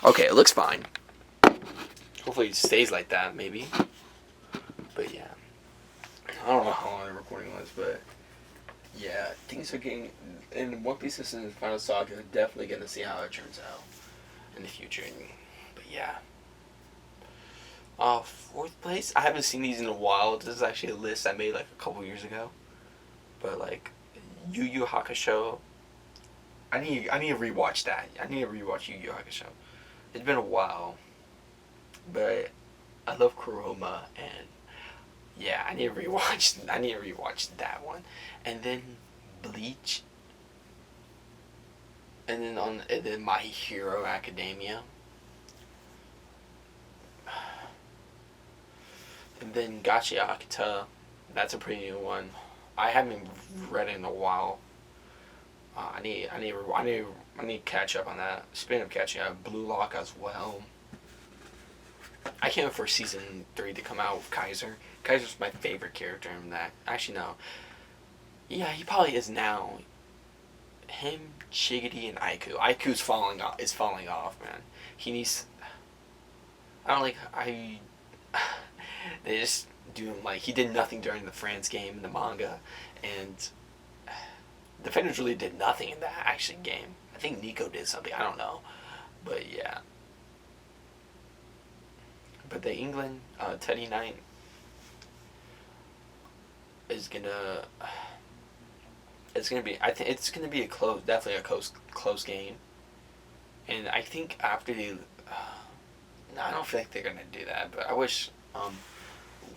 Okay, it looks fine. Hopefully it stays like that, maybe. But yeah. I don't know how long the recording was, but yeah, things are getting. In One Piece is in the final saga, definitely going to see how it turns out in the future. But yeah. Fourth place? I haven't seen these in a while. This is actually a list I made like a couple years ago. But like, Yu Yu Hakusho. I need to rewatch that. I need to rewatch Yu Yu Hakusho. It's been a while, but I love Kuroma, and yeah, I need to rewatch. I need to rewatch that one, and then Bleach, and then My Hero Academia, and then Gachi Akita. That's a pretty new one. I haven't read it in a while. I need to catch up on that. Speaking of catching up, Blue Lock as well. I can't wait for season 3 to come out with Kaiser. Kaiser's my favorite character in that. Actually, no. Yeah, he probably is now. Him, Shiggy, and Aiku. Aiku's falling off, man. He needs. I don't like. They just do him like he did nothing during the France game in the manga, and Defenders really did nothing in that action game. I think Nico did something. I don't know, but yeah. But the England Teddy Knight is gonna. It's gonna be. I think it's gonna be definitely a close game. And I think after the, no, I don't think they're gonna do that. But I wish.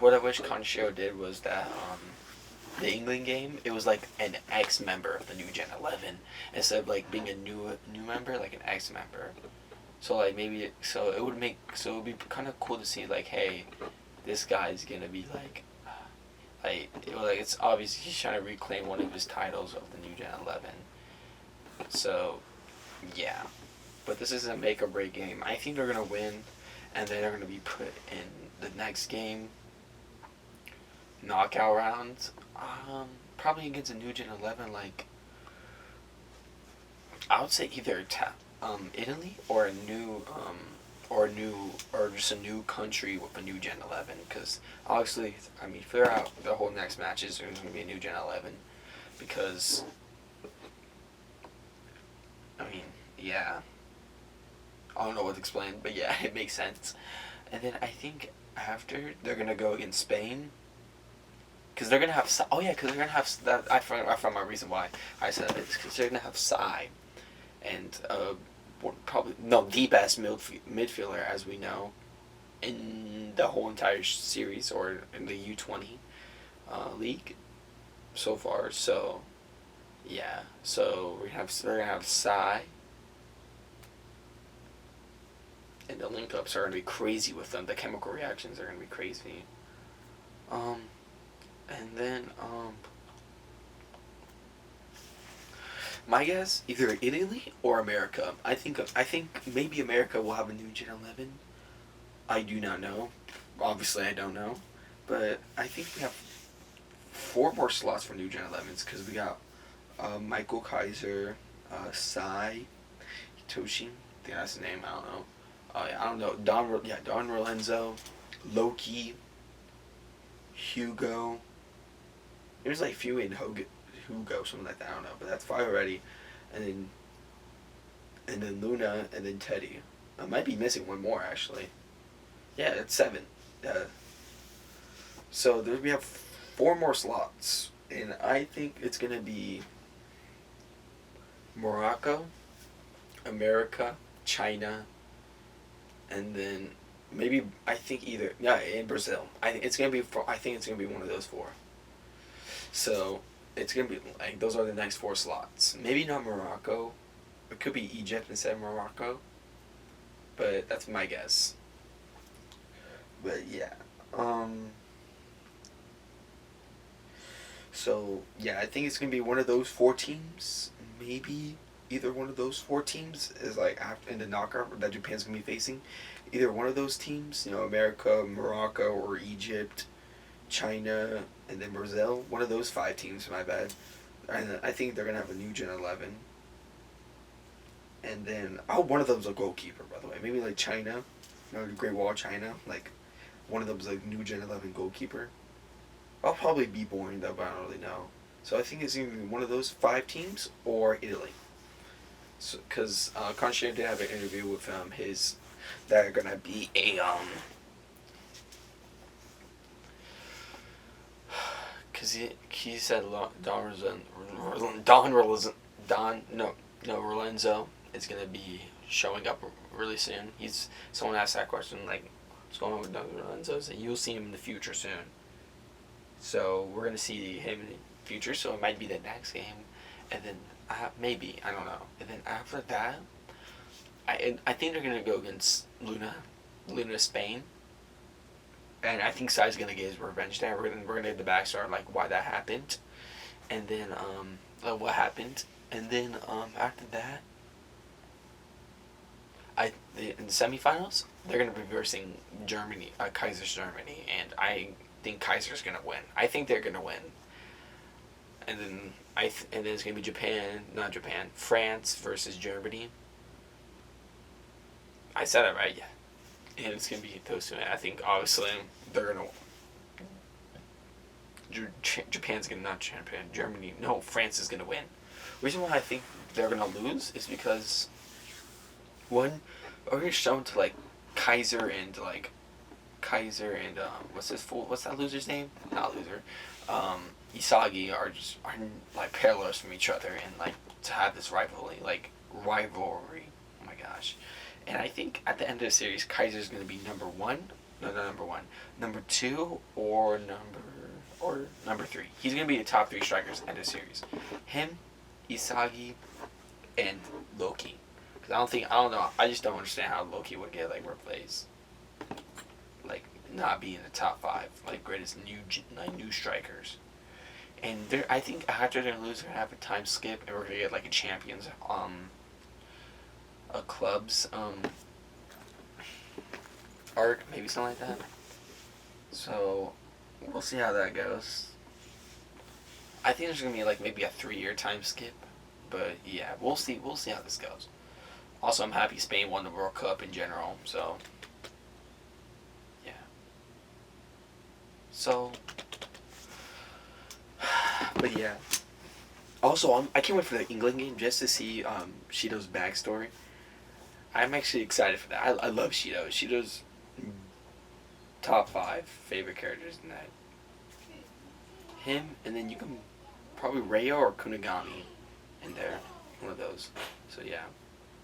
What I wish Kanshiro did was that the England game, it was like an ex-member of the New Gen 11 instead of like being a new member, like an ex-member. So like maybe it would be kind of cool to see like, hey, this guy's gonna be like it's obvious he's trying to reclaim one of his titles of the New Gen 11. So yeah, but this is a make or break game. I think they're gonna win, and then they're gonna be put in the next game. Knockout rounds, probably against a New Gen 11. Like I would say either Italy or or just a new country with a New Gen 11. Because obviously, I mean, throughout the whole next matches, there's going to be a New Gen 11. Because I mean, yeah, I don't know what to explain, but yeah, it makes sense. And then I think after they're gonna go against Spain. Because they're gonna have because they're gonna have that. I found my reason why I said it. Because they're gonna have Psy, and probably the best midfielder as we know, in the whole entire series or in the U20 league, so far. So, yeah. So we're gonna have Psy, and the link ups are gonna be crazy with them. The chemical reactions are gonna be crazy. And then, my guess, either Italy or America. I think maybe America will have a New Gen 11. I do not know. Obviously, I don't know. But I think we have 4 more slots for New Gen 11s because we got Michael Kaiser, Psy, Hitoshi. I think that's the name. I don't know. I don't know. Don Rolenzo, Loki, Hugo. There's like few in Hugo, something like that. I don't know, but that's 5 already, and then Luna, and then Teddy. I might be missing one more actually. Yeah, it's 7. So we have 4 more slots, and I think it's gonna be Morocco, America, China, and then maybe in Brazil. I think it's gonna be one of those 4. So it's gonna be like those are the next 4 slots. Maybe not Morocco. It could be Egypt instead of Morocco. But that's my guess. But yeah. So yeah, I think it's gonna be one of those 4 teams. Maybe either one of those 4 teams is like after in the knockout that Japan's gonna be facing. Either one of those teams, America, Morocco, or Egypt, China, and then Brazil. One of those 5 teams, my bad. And I think they're going to have a New Gen 11. And then, one of them's a goalkeeper, by the way. maybe like China, Great Wall of China, like one of them's like new Gen 11 goalkeeper. I'll probably be boring though, but I don't really know. So I think it's either one of those 5 teams or Italy. So, because Conchita did have an interview with his, they're gonna be a Cause he said Lorenzo is gonna be showing up really soon. Someone asked that question like, what's going on with Don Lorenzo? And you'll see him in the future soon. So we're gonna see him in the future. So it might be the next game, and then maybe I don't know. And then after that, I think they're gonna go against Luna Spain. And I think Sai's gonna get his revenge there. We're gonna get the backstory like why that happened, and then what happened, and then after that, in the semifinals they're gonna be versing Germany, Kaiser's Germany, and I think Kaiser's gonna win. I think they're gonna win, and then and then it's gonna be France versus Germany. I said it right, yeah. And it's gonna be those two. I think obviously they're gonna. Japan's gonna not Japan. Germany, no, France is gonna win. The reason why I think they're gonna lose is because one, we're shown to like Kaiser and what's that loser's name? Not loser. Isagi are like parallels from each other, and like to have this rivalry. Oh my gosh. And I think at the end of the series, Kaiser's going to be number 1. No, not number 1. Number 2 or number 3. He's going to be the top 3 strikers end of the series. Him, Isagi, and Loki. Because I don't know. I just don't understand how Loki would get like replaced. Like not being the top 5, like greatest new strikers. And I think after they lose, they're gonna have a time skip, and we're gonna get like a champions a club's arc, maybe something like that. So we'll see how that goes. I think there's gonna be like maybe a 3-year time skip, but yeah, we'll see how this goes. Also, I'm happy Spain won the World Cup in general, so yeah. So, but yeah. Also, I can't wait for the England game just to see Shido's backstory. I'm actually excited for that. I love Shido. Shido's top 5 favorite characters in that. Him, and then you can probably Reo or Kunigami in there. One of those. So yeah.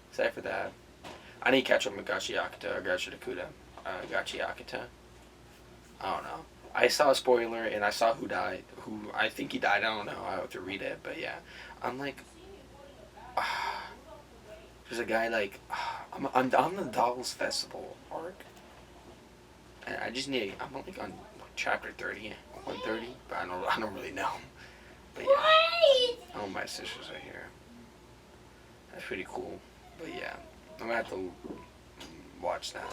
Excited for that. I need to catch up with Gachi Akita. I don't know. I saw a spoiler and I saw who died. Who I think he died. I don't know. I have to read it, but yeah. I'm like, there's a guy like, I'm on the Dolls Festival arc, and I just need. I'm like on chapter 30, 130, but I don't really know. But yeah. Oh, my sisters are here. That's pretty cool. But yeah, I'm gonna have to watch that.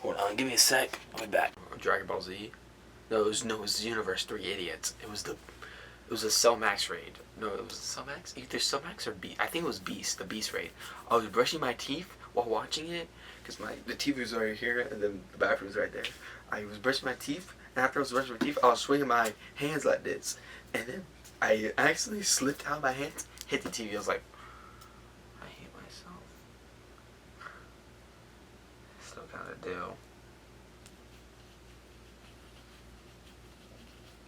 Hold on, give me a sec. I'll be back. Dragon Ball Z. No, it was Universe 3 Idiots. It was a Cell Max raid. No, it was Cell Max? Either Cell Max or Beast. I think it was Beast, the Beast raid. I was brushing my teeth while watching it, because the TV was right here, and then the bathroom was right there. I was brushing my teeth, and after I was brushing my teeth, I was swinging my hands like this. And then I accidentally slipped out of my hands, hit the TV. I was like, I hate myself. Still kinda do.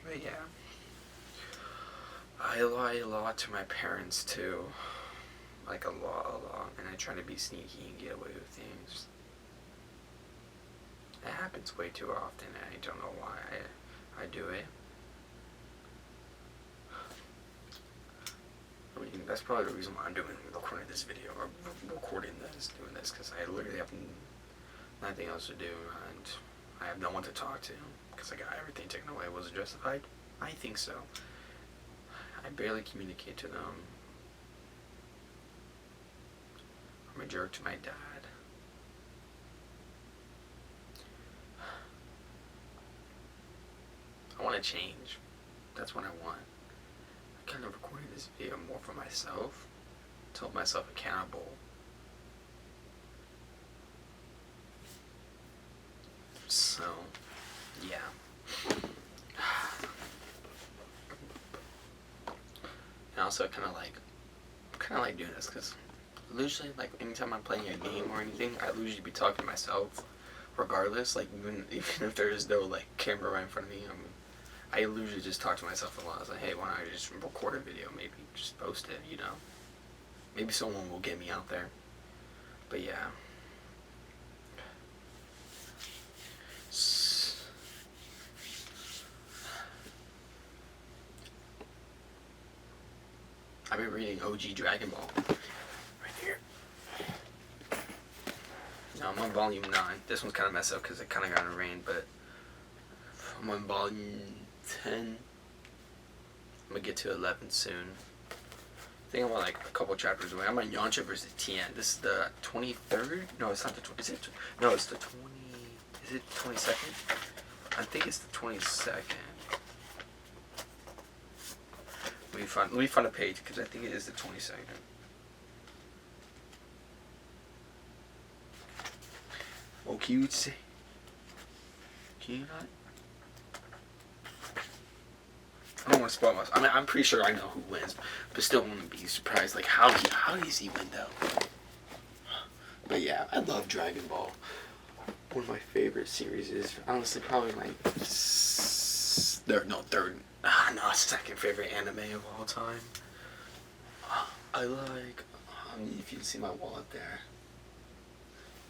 But yeah. I lie a lot to my parents too. Like a lot. And I try to be sneaky and get away with things. It happens way too often, and I don't know why I do it. I mean, that's probably the reason why I'm recording this video, or doing this, because I literally have nothing else to do, and I have no one to talk to, because I got everything taken away. Was it justified? I think so. I barely communicate to them. I'm a jerk to my dad. I want to change. That's what I want. I kind of recorded this video more for myself to hold myself accountable. So, yeah. And also, I kind of like doing this because usually, like anytime I'm playing a game or anything, I usually be talking to myself, regardless. Like even if there is no like camera right in front of me, I usually just talk to myself a lot. I was like, hey, why don't I just record a video? Maybe just post it. You know, maybe someone will get me out there. But yeah. I've been reading OG Dragon Ball. Right here. No, I'm on volume 9. This one's kind of messed up because it kind of got rained, but I'm on volume 10. I'm going to get to 11 soon. I think I'm on like a couple chapters away. I'm on Yamcha versus Tien. This is the 23rd? No, it's not the 20th. Is it? No, it's the 20... Is it 22nd? I think it's the 22nd. Let me find a page because I think it is the 22nd. Oh, can you say? Can you not? I don't want to spoil myself. I mean, I'm pretty sure I know who wins, but still want to be surprised. Like, how does he win though? But yeah, I love Dragon Ball. One of my favorite series is honestly probably my second favorite anime of all time. I like. If you can see my wallet there,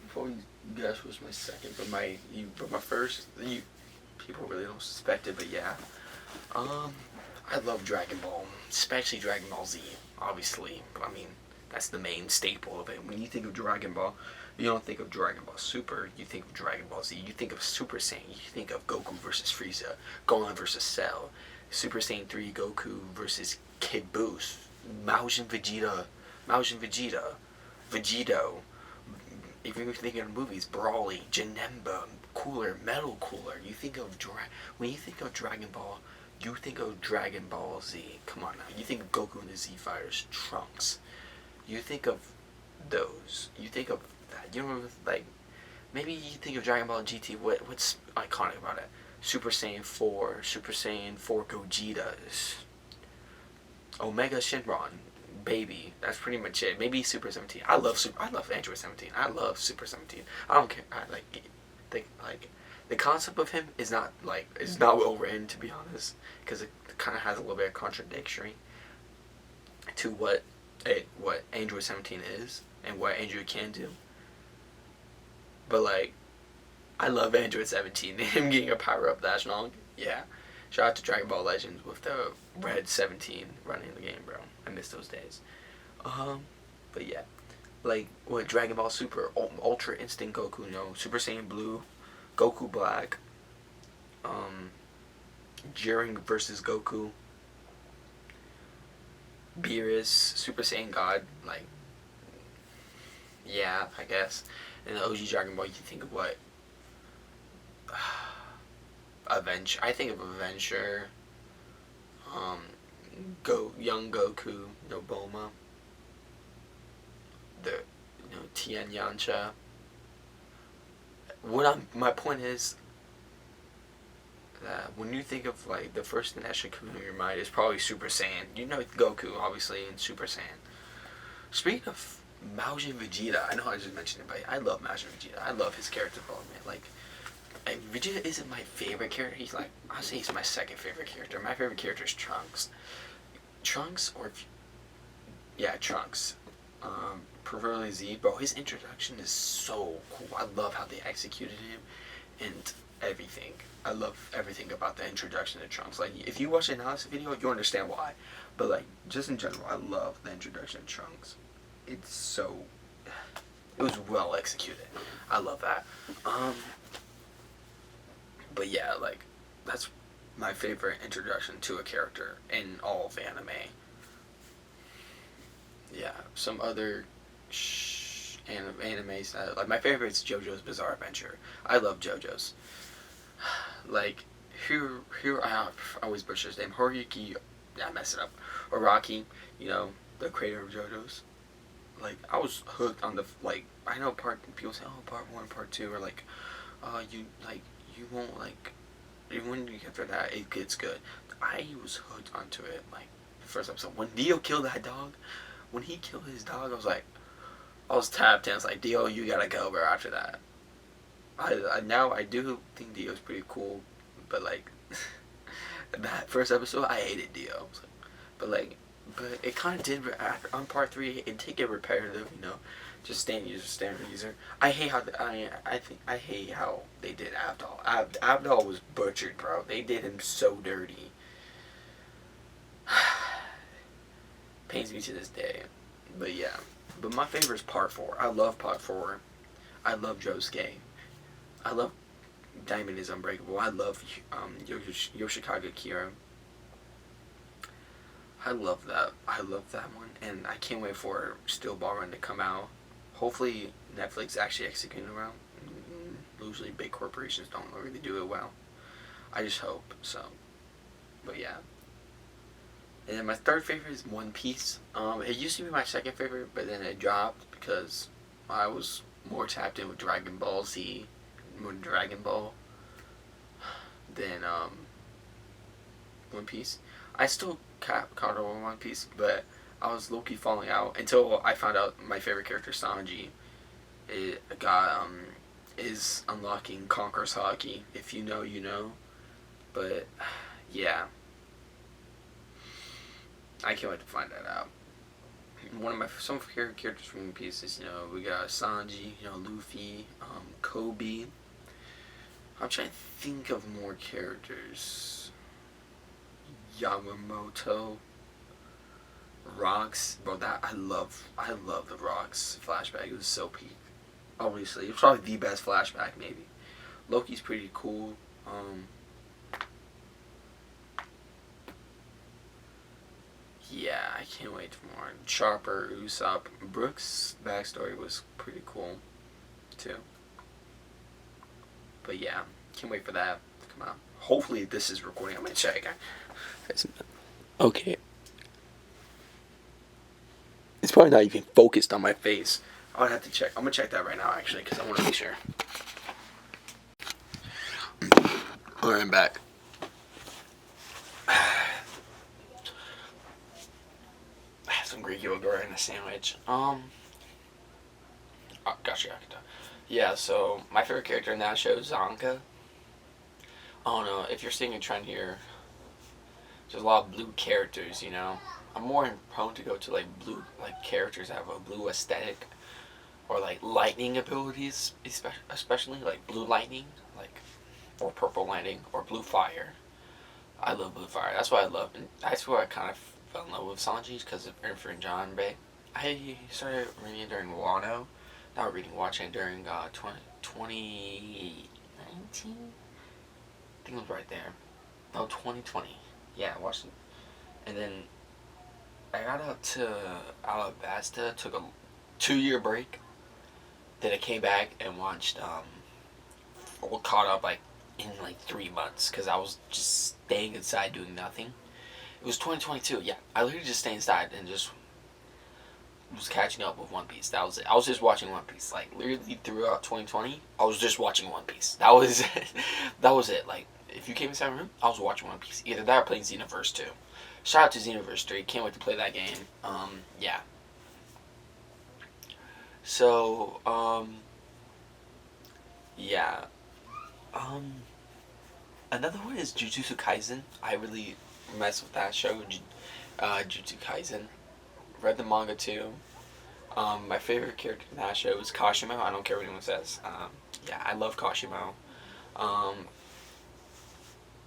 you probably guess was my second, but my first. People really don't suspect it, but yeah. I love Dragon Ball, especially Dragon Ball Z. Obviously, I mean that's the main staple of it. When you think of Dragon Ball, you don't think of Dragon Ball Super. You think of Dragon Ball Z. You think of Super Saiyan. You think of Goku versus Frieza, Gohan versus Cell, Super Saiyan 3 Goku versus Kid Boost, Majin Vegeta, Vegito. Even if you think of movies, Brawly, Janemba, Cooler, Metal Cooler. You think of when you think of Dragon Ball, you think of Dragon Ball Z. Come on now. You think of Goku and the Z Fighters, Trunks. You think of those. You think of that. You know, like maybe you think of Dragon Ball GT. What's iconic about it? Super Saiyan 4, Super Saiyan 4 Gogeta, Omega Shenron, Baby. That's pretty much it. Maybe Super 17. I love Android 17. I love Super 17. I don't care. The concept of him is not well written, to be honest, because it kind of has a little bit of contradictory to what Android 17 is and what Android can do. But like, I love Android 17. Him getting a power up that strong. Yeah. Shout out to Dragon Ball Legends with the red 17 running the game, bro. I miss those days. But yeah, like what Dragon Ball Super, Ultra Instinct Goku, Super Saiyan Blue, Goku Black, Jiren versus Goku, Beerus, Super Saiyan God, like, yeah, I guess. And the OG Dragon Ball, you can think of what? Avenger. I think of Avenger. Young Goku, Bulma. Tien Yancha. My point is that when you think of like the first thing that should come to your mind is probably Super Saiyan. You know Goku, obviously, and Super Saiyan. Speaking of Majin Vegeta, I know I just mentioned it, but I love Majin Vegeta. I love his character development. Like, Vegeta isn't my favorite character. I'll say he's my second favorite character. My favorite character is Trunks. Trunks. Preferably Z, bro. His introduction is so cool. I love how they executed him and everything. I love everything about the introduction to Trunks. Like, if you watch the analysis video, you understand why. But like, just in general, I love the introduction to Trunks. It was well executed. I love that. But yeah, like, that's my favorite introduction to a character in all of anime. Yeah, some other animes. Like, my favorite is JoJo's Bizarre Adventure. I love JoJo's. Like, I always butcher his name. Hiroyuki, I mess it up. Araki, the creator of JoJo's. like I was hooked on the like. I know people say, oh, part one, part two, or like, you won't like, even when you get through that, it gets good. I was hooked onto it like the first episode when Dio killed that dog. When he killed his dog, I was tapped in. I was like, Dio, you gotta go, bro. After that, now I do think Dio's pretty cool, but like that first episode, I hated Dio. But like, but it kind of did on part three. It did get repetitive, you know, just standard user. I hate how I hate how they did Abdal. Abdal was butchered, bro. They did him so dirty. Pains me to this day. But yeah, but my favorite is part four. I love part four. I love Josuke. I love Diamond is Unbreakable. I love Yoshikage Kira. I love that. I love that one, and I can't wait for Steel Ball Run to come out. Hopefully, Netflix actually executing around. Usually, big corporations don't really do it well. I just hope so. But yeah. And then my third favorite is One Piece. It used to be my second favorite, but then it dropped because I was more tapped in with Dragon Ball Z, more Dragon Ball, than One Piece. I still caught up on One Piece, but I was low-key falling out until I found out my favorite character, Sanji, is unlocking Conqueror's Haki. If you know, you know. But yeah, I can't wait to find that out. Some favorite characters from One Piece is, you know, we got Sanji, you know, Luffy, Kobe. I'm trying to think of more characters. Yamamoto, Rocks, bro. I love the Rocks flashback. It was so peak. Obviously, it's probably the best flashback, maybe. Loki's pretty cool. Yeah, I can't wait for more. Chopper, Usopp, Brooks' backstory was pretty cool, too. But yeah, can't wait for that to come out. Hopefully, this is recording. I'm gonna check. Okay. It's probably not even focused on my face. I would have to check. I'm gonna check that right now, actually, because I want to make sure. Alright, I'm back. I had some Greek yogurt in a sandwich. Oh, gotcha. Yeah, so my favorite character in that show is Zanka. I don't know, if you're seeing a trend here, there's a lot of blue characters, you know. I'm more prone to go to like blue, like characters that have a blue aesthetic, or like lightning abilities, especially like blue lightning, like, or purple lightning, or blue fire. I love blue fire. That's what I love, and that's where I kind of fell in love with Sanji, because of Ernford and John Bay. I started reading during Wano, not reading, watching during 2019. I think it was right there. No, 2020. Yeah, I watched it. And then I got up to Alabasta, took a 2-year break. Then I came back and watched, caught up like in like 3 months, because I was just staying inside doing nothing. It was 2022, yeah. I literally just stayed inside and just was catching up with One Piece. That was it. I was just watching One Piece. Like, literally throughout 2020, I was just watching One Piece. That was it. That was it. Like, if you came inside my room, I was watching One Piece. Either that or playing Xenoverse 2. Shout out to Xenoverse 3. Can't wait to play that game. Yeah. So, yeah. Another one is Jujutsu Kaisen. I really mess with that show, Jujutsu Kaisen. Read the manga too. My favorite character in that show is Kashimo. I don't care what anyone says. Yeah, I love Kashimo.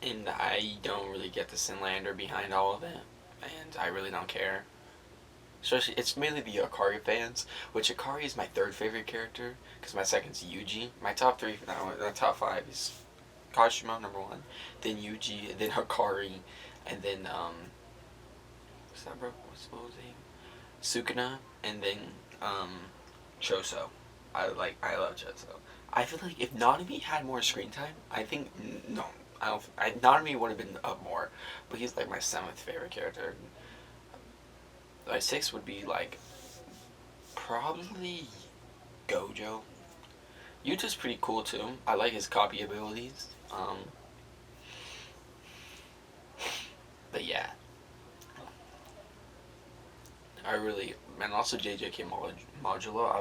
And I don't really get the Sinlander behind all of it, and I really don't care. Especially, it's mainly the Akari fans, which Akari is my third favorite character, because my second is Yuji. My top three, my top five is Kashimo, number one, then Yuji, then Akari, and then, what's that, bro? What's his name? Sukuna, and then, Choso. I love Choso. I feel like if Nanami had more screen time, I think, no, Nanami would have been up more, but he's like my 7th favorite character. My 6th would be like Probably Gojo. Yuta's pretty cool too. I like his copy abilities. But yeah, I really, and also JJK Modulo. I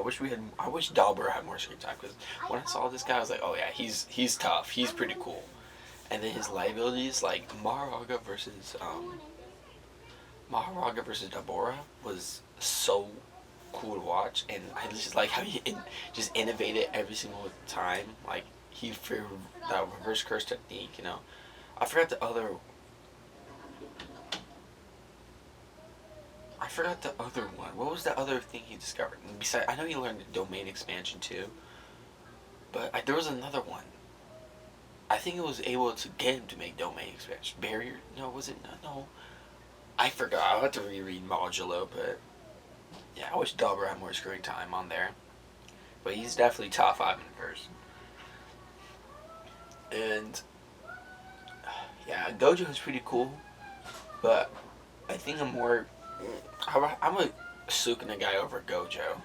wish Dalbur had more screen time because when I saw this guy, I was like, oh yeah, he's tough. He's pretty cool. And then his liabilities, like Maharaga versus Dabura was so cool to watch, and I just like how he just innovated every single time. Like he figured that reverse curse technique, you know. I forgot the other. I forgot the other one. What was the other thing he discovered? Besides, I know he learned domain expansion too, but there was another one. I think it was able to get him to make domain expansion. Barrier? No, was it? No. I forgot. I'll have to reread Modulo, but yeah, I wish Delbur had more screen time on there. But he's definitely top 5 in person. And yeah, Gojo is pretty cool, but I think I'm a Sukuna guy over Gojo.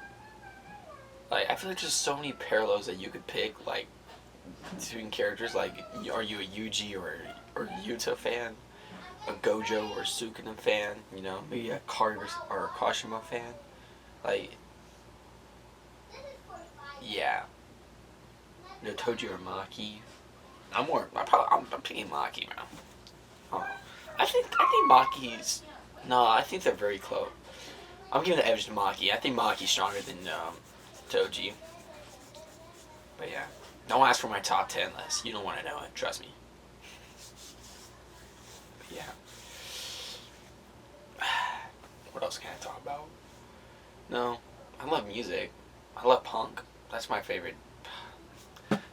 Like, I feel like there's so many parallels that you could pick, like, between characters. Like, are you a Yuji or Yuta fan? A Gojo or Sukuna fan? You know, maybe a Kari or a Kashima fan? Like, yeah. No, Toji or Maki. I'm picking Maki, man. I think Maki's. No, I think they're very close. I'm giving the edge to Maki. I think Maki's stronger than Toji. But yeah, don't ask for my top 10 list. You don't want to know it. Trust me. But yeah. What else can I talk about? No, I love music. I love punk. That's my favorite.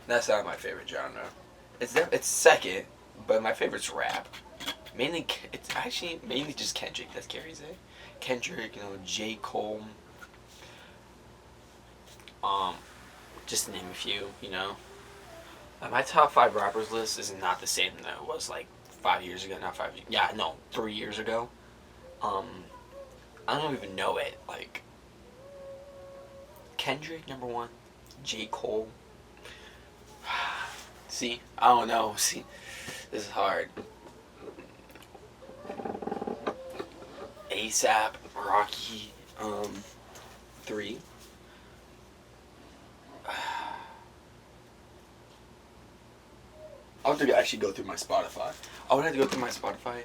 That's not my favorite genre. It's second, but my favorite's rap. It's actually mainly just Kendrick. That's Gary's it. Kendrick, J. Cole. Just to name a few, My top 5 rappers list is not the same that it was like 5 years ago. Not 5 years. Yeah, no, 3 years ago. I don't even know it. Like Kendrick number 1, J. Cole. See, I don't know. See, this is hard. ASAP, Rocky, 3. I'll have to actually go through my Spotify. I would have to go through my Spotify.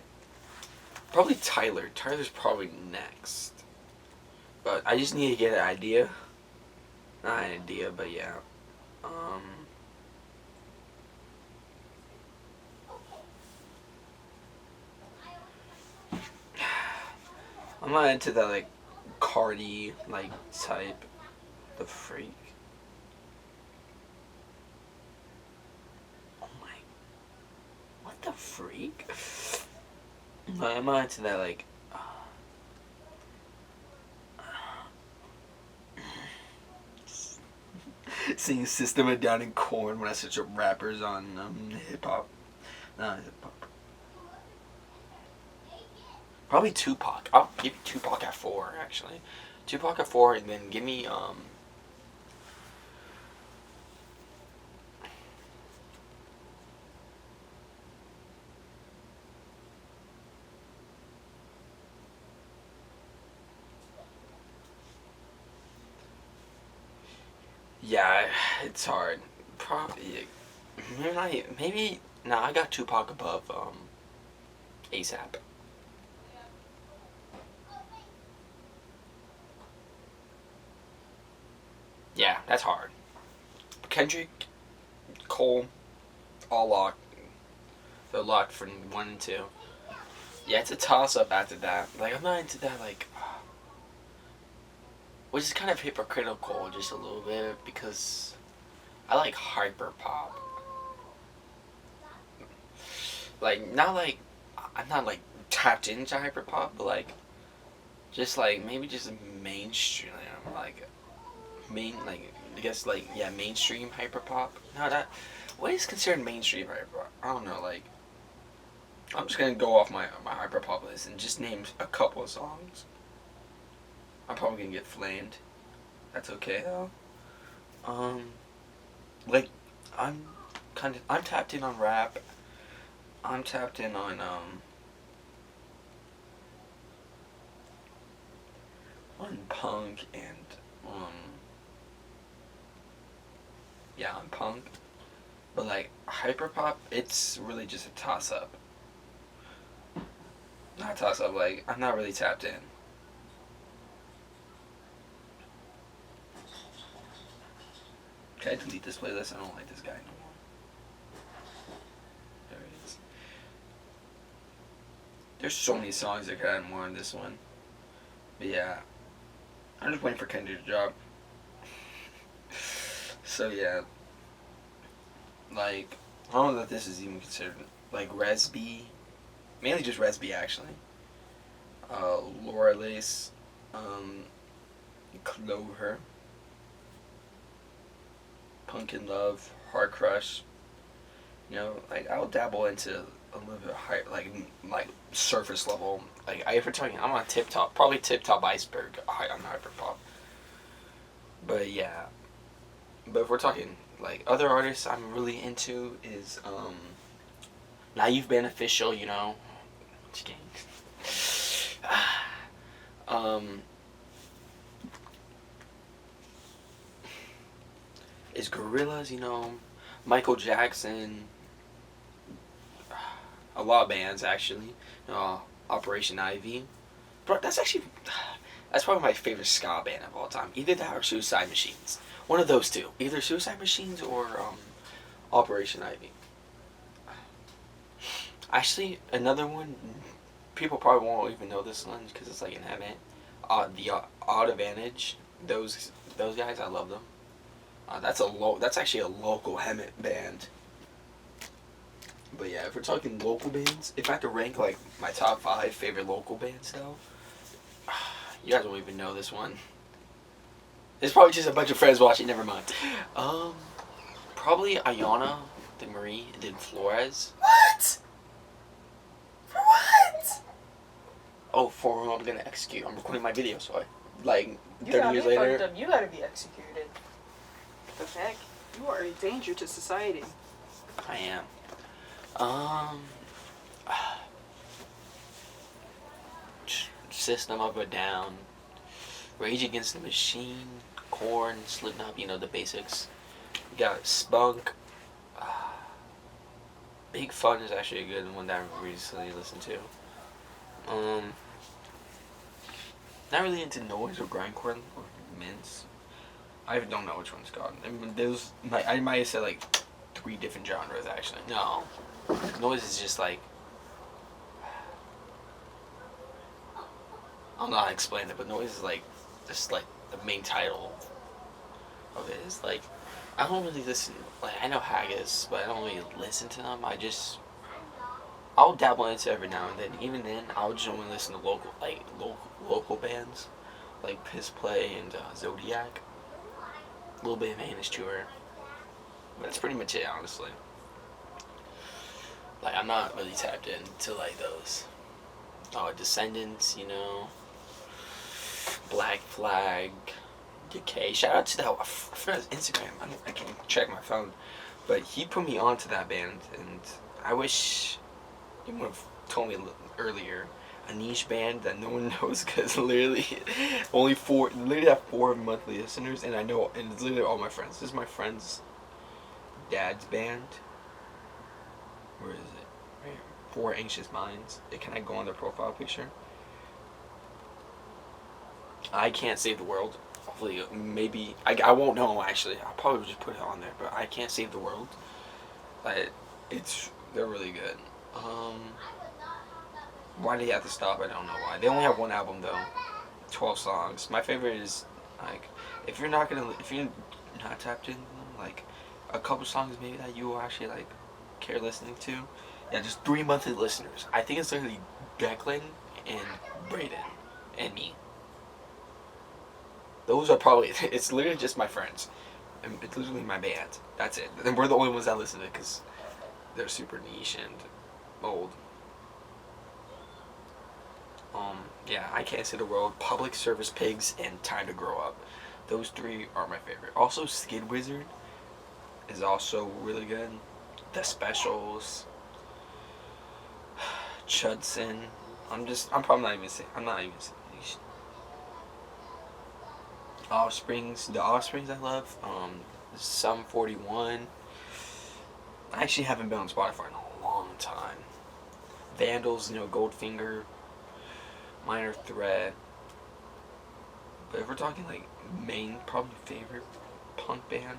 Probably Tyler. Tyler's probably next. But I just need to get an idea. Not an idea, but yeah. I'm not into that, like, Cardi, like, type. The Freak. Oh my. What the freak? No, I'm not into that, like, seeing System of Down and Corn when I search up rappers on hip hop. Not hip hop. Probably Tupac. I'll give you Tupac at 4, actually. Tupac at 4, and then give me yeah, it's hard. Probably maybe no. I got Tupac above ASAP. Yeah, that's hard. Kendrick, Cole, all locked. They're locked for 1 and 2. Yeah, it's a toss up after that. Like, I'm not into that, like, which is kind of hypocritical just a little bit because I like hyper pop. Like, I'm not like tapped into hyper pop, but like, just like maybe just mainstream, like I guess like yeah, mainstream hyper pop. No, what is considered mainstream hyper pop? I don't know. Like, I'm just gonna go off my hyper pop list and just name a couple of songs. I'm probably gonna get flamed. That's okay though. Like I'm tapped in on rap. I'm tapped in on punk and yeah, on punk. But like hyperpop, it's really just a toss up. Not a toss up. Like I'm not really tapped in. Can I delete this playlist? I don't like this guy no more. There it is. There's so many songs that could add more on this one. But yeah, I'm just waiting for Kendrick to drop. So yeah, like I don't know that this is even considered like Resby, mainly just Resby actually. Laura Lace, Clover, Pumpkin Love, Heart Crush. You know, like I'll dabble into a little bit higher, like surface level. Like if we're talking, I'm on Tip Top, probably Tip Top Iceberg. I'm hyperpop. But yeah, but if we're talking like other artists I'm really into is Naive Beneficial, you know. Just kidding. um is Gorillaz, you know, Michael Jackson, a lot of bands actually. Operation Ivy. Bro, that's probably my favorite ska band of all time. Either that or Suicide Machines. One of those two. Either Suicide Machines or Operation Ivy. Actually, another one. People probably won't even know this one because it's like an Hemet. The Odd Advantage. Those guys, I love them. That's actually a local Hemet band. But yeah, if we're talking local bands, if I had to rank like my top 5 favorite local bands though, you guys won't even know this one. It's probably just a bunch of friends watching. Never mind. Probably Ayana, then Marie, and then Flores. What? For what? Oh, for whom I'm gonna execute. I'm recording my video, so like You 30 got years me later. fucked up. You gotta be executed. The heck? You are a danger to society. I am. Um, System Up or Down, Rage Against the Machine, Korn, Slipknot, you know the basics. We got Spunk. Big Fun is actually a good one that I recently listened to. Not really into noise or grindcore or mints. I don't know which one's called. I mean, I might have said like 3 different genres actually. No, noise is just like I don't know how to explain it, but noise is like just like the main title of it is like I don't really listen. Like I know Haggis, but I don't really listen to them. I'll dabble into every now and then. Even then, I'll just only listen to local bands like Piss Play and Zodiac. A little bit of Manish Tour, but that's pretty much it, honestly. Like I'm not really tapped into like those. Descendants, you know. Black Flag, Decay. Shout out to that. I forgot his Instagram. I can check my phone, but he put me onto that band, and I wish he would have told me earlier. A niche band that no one knows because literally literally have 4 monthly listeners, and I know, and it's literally all my friends. This is my friend's dad's band. Where is it? Right here. 4 Anxious Minds. Can I go on their profile picture? I Can't Save the World. Hopefully, maybe I won't know actually. I'll probably just put it on there. But I Can't Save the World. But they're really good. Why did he have to stop? I don't know why. They only have 1 album though, 12 songs. My favorite is like if you're not tapped in, like a couple songs maybe that you will actually like care listening to. Yeah, just 3 monthly listeners. I think it's literally Declan and Brayden and me. Those are probably, it's literally just my friends. And it's literally my band. That's it. And we're the only ones that listen to it because they're super niche and old. Yeah, I Can't See the World, Public Service Pigs, and Time to Grow Up. Those three are my favorite. Also, Skid Wizard is also really good. The Specials, Chudson. I'm probably not even saying. I'm not even saying. Offsprings. The Offsprings I love. Sum 41. I actually haven't been on Spotify in a long time. Vandals, Goldfinger, Minor Threat. But if we're talking like main, probably favorite punk band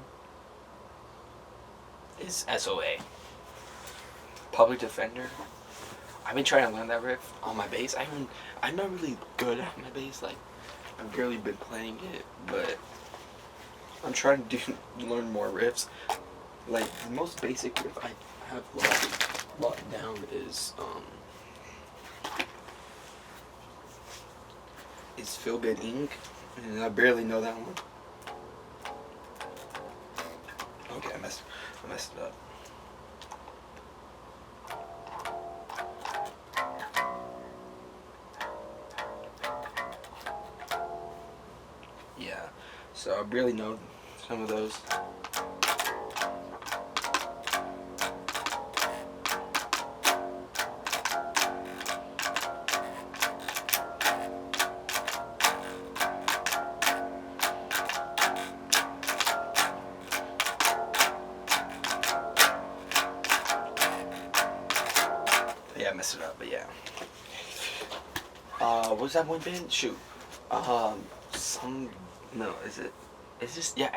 is SOA. Public Defender. I've been trying to learn that riff on my bass. I'm not really good at my bass. Like, I've barely been playing it, but I'm trying to learn more riffs. Like, the most basic riff I have locked down is Feel Good Inc. And I barely know that one. Okay, I messed it up. Yeah, so I barely know some of those. Yeah, I messed it up, but yeah. What's that one band? Shoot. I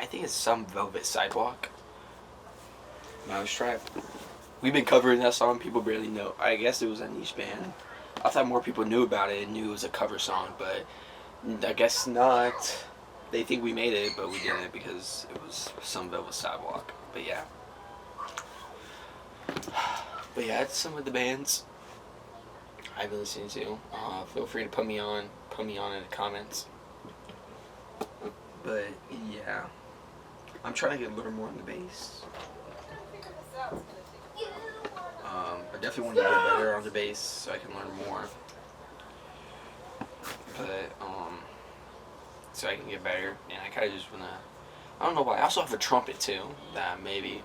think it's Some Velvet Sidewalk. Mousetrap. We've been covering that song, people barely know. I guess it was a niche band. I thought more people knew about it and knew it was a cover song, but I guess not. They think we made it, but we didn't because it was Some Velvet Sidewalk. But yeah. But yeah, it's some of the bands I've been listening to. Feel free to put me on in the comments. But yeah, I'm trying to get a little more on the bass. I definitely want to get better on the bass so I can learn more. But so I can get better, and I kind of just wanna. I don't know why. I also have a trumpet too that maybe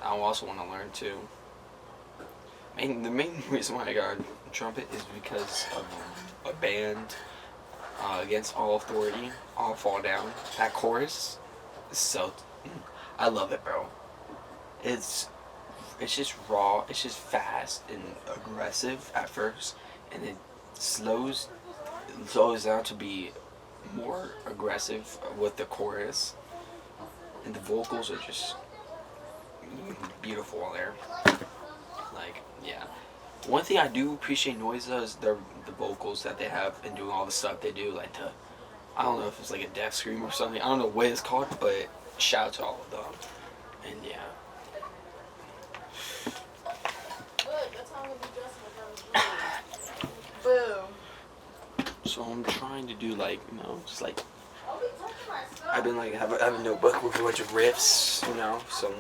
I also want to learn too. And the main reason why I got a trumpet is because of a band, Against All Authority, All Fall Down. That chorus is so... I love it, bro. It's just raw, it's just fast and aggressive at first, and it slows down to be more aggressive with the chorus, and the vocals are just beautiful there. Like, yeah. One thing I do appreciate Noise is the vocals that they have and doing all the stuff they do, like I don't know if it's like a death scream or something. I don't know what it's called, but shout out to all of them. And yeah. Boom. So I'm trying to do just like I've been like have a notebook with a bunch of riffs, some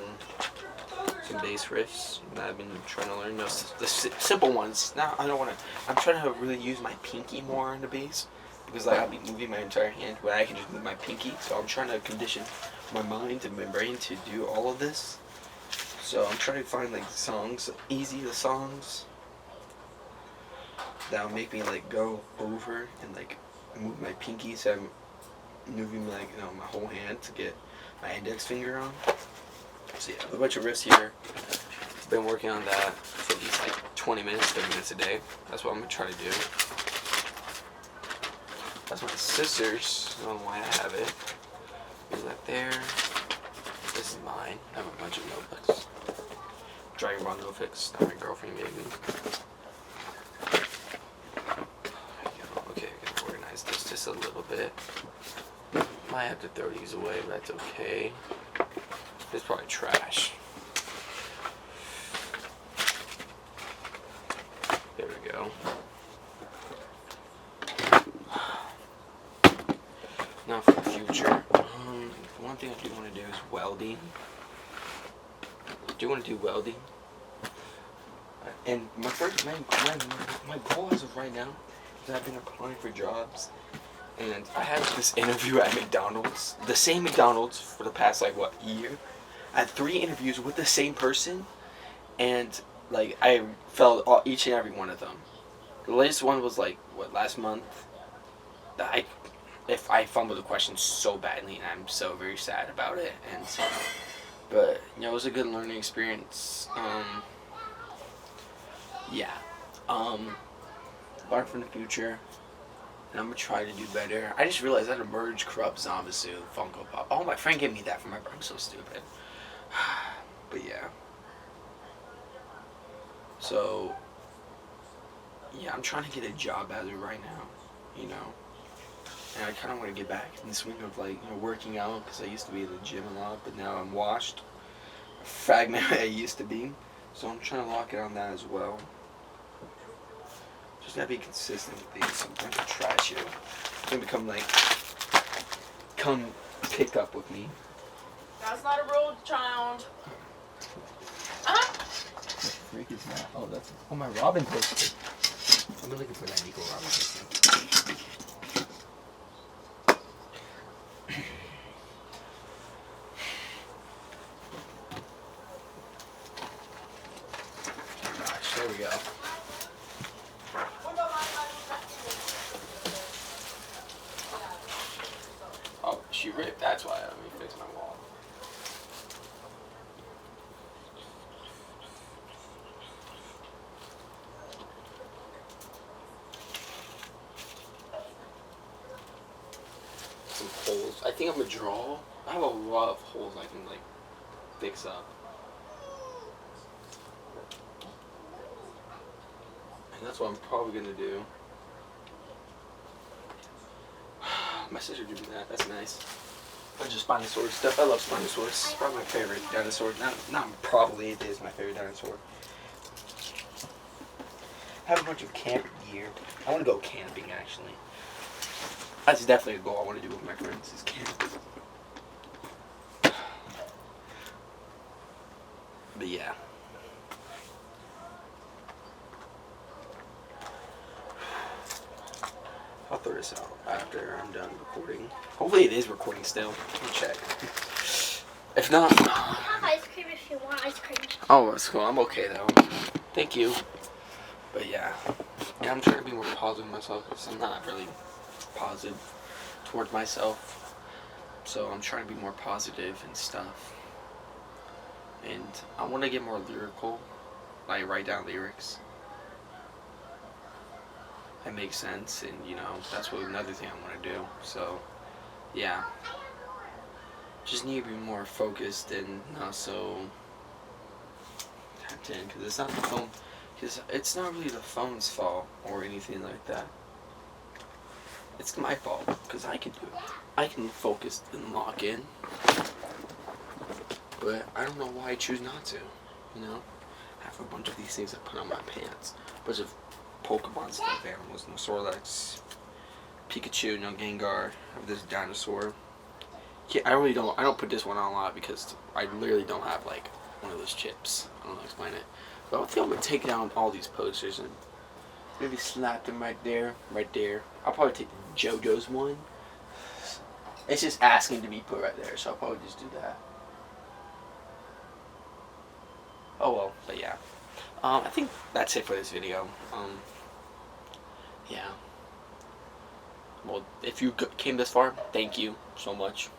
bass riffs that I've been trying to learn. The simple ones. Now I don't want to. I'm trying to really use my pinky more on the bass because I'll be moving my entire hand, but I can just move my pinky. So I'm trying to condition my mind and my brain to do all of this. So I'm trying to find songs, the songs that will make me go over and move my pinky. So I'm moving my whole hand to get my index finger on. So yeah, a bunch of riffs here. Been working on that for at least 20 minutes, 30 minutes a day. That's what I'm gonna try to do. That's my sister's. I don't know why I have it. Is that there? This is mine. I have a bunch of notebooks. Dragon Ball notebooks that my girlfriend gave me. Okay, I can organize this just a little bit. Might have to throw these away, but that's okay. It's probably trash. There we go. Now for the future. One thing I do want to do is welding. I do want to do welding. And my goal as of right now is I've been applying for jobs And I had this interview at McDonald's, the same McDonald's for the past like what year. I had 3 interviews with the same person, and like I failed each and every one of them. The latest one was like what, last month. I fumbled the question so badly, and I'm so very sad about it. And but you know, it was a good learning experience. Yeah. Learn from the future. And I'm gonna try to do better. I just realized I had a Merge Corrupt Zombisu Funko Pop. Oh, my friend gave me that for my birthday. I'm so stupid. But yeah. So, yeah, I'm trying to get a job as of right now, you know. And I kind of want to get back in the swing of, like, you know, working out, because I used to be in the gym a lot, but now I'm washed. A fragment I used to be. So I'm trying to lock it on that as well. Just gotta be consistent with these. I'm going to trash you. It's gonna become like, come pick up with me. That's not a road, child. Freak is that? Oh, that's my Robin poster. I've been looking for that Nico Robin poster. Gosh, there we go. Oh, she ripped. That's why. Let me fix my wall. Some holes. I think I'm gonna draw. I have a lot of holes I can like fix up. And that's what I'm probably gonna do. My sister did that. That's nice. I just Spinosaurus stuff. I love Spinosaurus. It's probably my favorite dinosaur. Not probably. It is my favorite dinosaur. I have a bunch of camp gear. I want to go camping actually. That's definitely a goal I want to do with my friends. Is camp. But yeah. I'll throw this out after I'm done recording. Hopefully it is recording still. Let me check. If not... You have ice cream if you want ice cream. Oh, that's cool. I'm okay though. Thank you. But yeah. Yeah, I'm trying to be more positive with myself because I'm not really positive towards myself. So I'm trying to be more positive and stuff. And I want to get more lyrical. Like write down lyrics. That makes sense, and you know, that's what another thing I want to do. So, yeah. Just need to be more focused and not so tapped in, because it's not the phone. Because it's not really the phone's fault or anything like that. It's my fault, because I can do it. I can focus and lock in. But I don't know why I choose not to, you know? I have a bunch of these things I put on my pants. A bunch of Pokemon stuffed animals, no Snorlax, Pikachu, no Gengar. I have this dinosaur. Yeah, I don't put this one on a lot because I literally don't have like one of those chips. I don't know how to explain it. But I think I'm gonna take down all these posters and maybe slap them right there, right there. I'll probably take JoJo's one. It's just asking to be put right there, so I'll probably just do that. Oh well, but yeah. I think that's it for this video. Yeah. Well, if you came this far, thank you so much.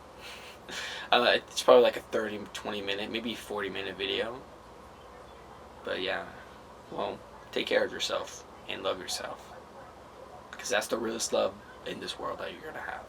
It's probably like a 30, 20 minute, maybe 40 minute video. But yeah. Well, take care of yourself and love yourself. Because that's the realest love in this world that you're going to have.